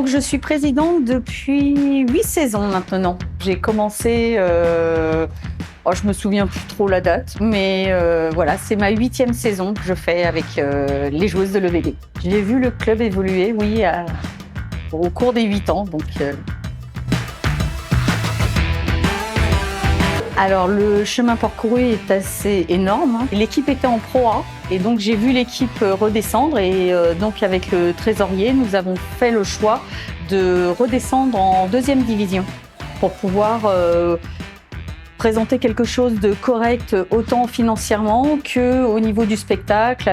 Donc je suis présidente depuis 8 saisons maintenant. J'ai commencé, je me souviens plus trop la date, mais voilà, c'est ma 8e saison que je fais avec les joueuses de l'EVB. J'ai vu le club évoluer, oui, au cours des 8 ans. Alors le chemin parcouru est assez énorme. L'équipe était en Pro A et donc j'ai vu l'équipe redescendre et donc avec le trésorier, nous avons fait le choix de redescendre en 2e division pour pouvoir présenter quelque chose de correct autant financièrement qu'au niveau du spectacle.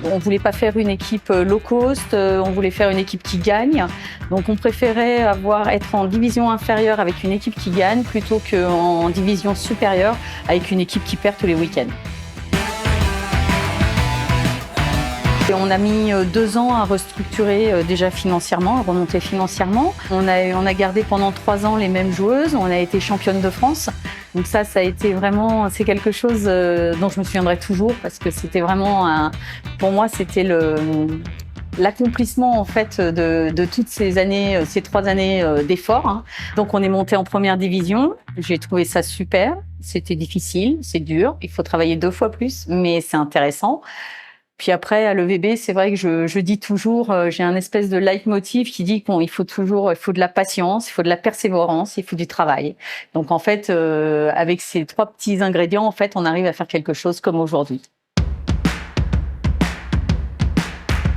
On voulait pas faire une équipe low cost, on voulait faire une équipe qui gagne. Donc on préférait être en division inférieure avec une équipe qui gagne plutôt qu'en division supérieure avec une équipe qui perd tous les week-ends. Et on a mis 2 ans à restructurer déjà financièrement, à remonter financièrement. On a gardé pendant 3 ans les mêmes joueuses. On a été championne de France. Donc ça a été vraiment, c'est quelque chose dont je me souviendrai toujours parce que c'était vraiment, pour moi, c'était l'accomplissement en fait de toutes ces années, ces 3 années d'efforts. Donc on est monté en première division. J'ai trouvé ça super. C'était difficile, c'est dur. Il faut travailler 2 fois plus, mais c'est intéressant. Puis après, à l'EVB, c'est vrai que je dis toujours, j'ai un espèce de leitmotiv qui dit il faut de la patience, il faut de la persévérance, il faut du travail. Donc en fait, avec ces 3 petits ingrédients, en fait, on arrive à faire quelque chose comme aujourd'hui.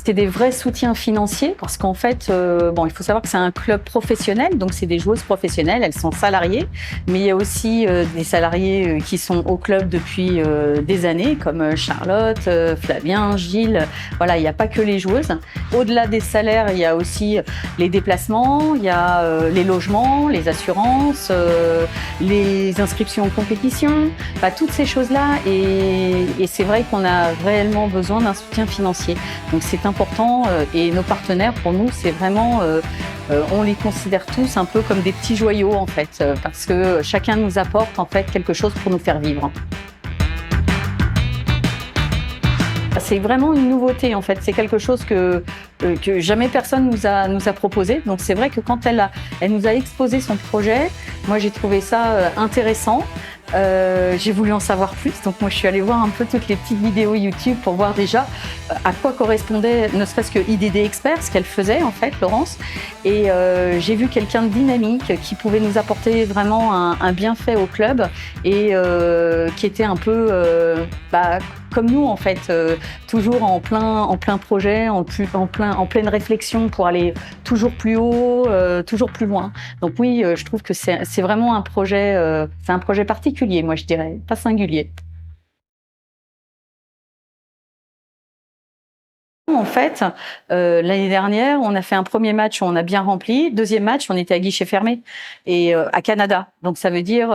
C'est des vrais soutiens financiers parce qu'en fait, il faut savoir que c'est un club professionnel, donc c'est des joueuses professionnelles, elles sont salariées, mais il y a aussi des salariés qui sont au club depuis des années, comme Charlotte, Flavien, Gilles. Voilà, il n'y a pas que les joueuses. Au-delà des salaires, il y a aussi les déplacements, il y a les logements, les assurances, les inscriptions en compétition, toutes ces choses-là. Et c'est vrai qu'on a réellement besoin d'un soutien financier. Donc c'est important et nos partenaires pour nous c'est vraiment on les considère tous un peu comme des petits joyaux en fait parce que chacun nous apporte en fait quelque chose pour nous faire vivre. C'est vraiment une nouveauté en fait, c'est quelque chose que jamais personne nous a proposé. Donc c'est vrai que quand elle nous a exposé son projet, moi j'ai trouvé ça intéressant. J'ai voulu en savoir plus, donc moi je suis allée voir un peu toutes les petites vidéos YouTube pour voir déjà à quoi correspondait ne serait-ce que IDD Expert, ce qu'elle faisait en fait, Laurence. Et j'ai vu quelqu'un de dynamique qui pouvait nous apporter vraiment un bienfait au club et qui était un peu comme nous en fait, toujours en plein projet, en pleine réflexion pour aller toujours plus haut, toujours plus loin. Donc oui, je trouve que c'est vraiment un projet, c'est un projet particulier, moi je dirais, pas singulier. En fait, l'année dernière, on a fait un premier match où on a bien rempli. 2e match, on était à guichet fermé et à Canada. Donc ça veut dire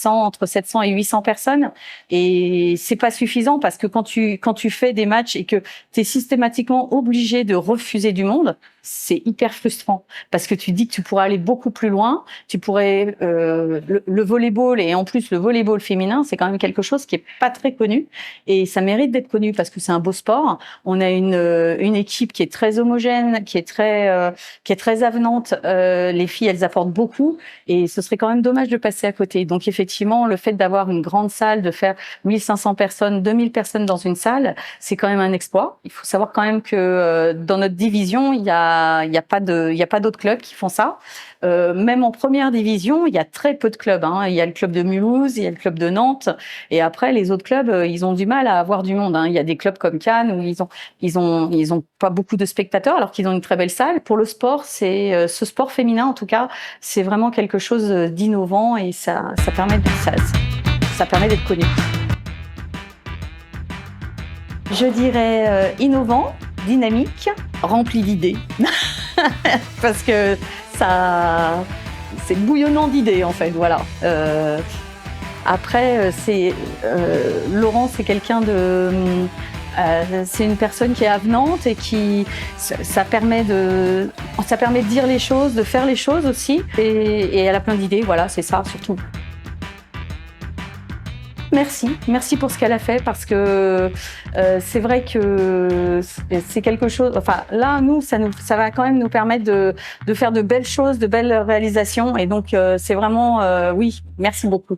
entre 700 et 800 personnes. Et c'est pas suffisant parce que quand tu fais des matchs et que tu es systématiquement obligé de refuser du monde, c'est hyper frustrant parce que tu dis que tu pourrais aller beaucoup plus loin. Tu pourrais le volleyball et en plus le volleyball féminin, c'est quand même quelque chose qui est pas très connu et ça mérite d'être connu parce que c'est un beau sport. On a une équipe qui est très homogène, qui est très avenante. Les filles, elles apportent beaucoup et ce serait quand même dommage de passer à côté. Donc effectivement, le fait d'avoir une grande salle, de faire 1500 personnes, 2000 personnes dans une salle, c'est quand même un exploit. Il faut savoir quand même que dans notre division, il y a pas d'autres clubs qui font ça. Même en première division, il y a très peu de clubs. Il y a le club de Mulhouse, il y a le club de Nantes, et après les autres clubs, ils ont du mal à avoir du monde. Il y a des clubs comme Cannes où ils ont pas beaucoup de spectateurs, alors qu'ils ont une très belle salle. Pour le sport, ce sport féminin en tout cas, c'est vraiment quelque chose d'innovant et ça permet d'être connu. Je dirais innovant, dynamique, rempli d'idées, parce que c'est bouillonnant d'idées en fait, voilà. Après, Laurent, c'est quelqu'un c'est une personne qui est avenante et ça permet de dire les choses, de faire les choses aussi, et elle a plein d'idées, voilà, c'est ça surtout. Merci pour ce qu'elle a fait parce que c'est vrai que c'est quelque chose. Enfin, là, ça va quand même nous permettre de faire de belles choses, de belles réalisations, et donc c'est vraiment oui, merci beaucoup.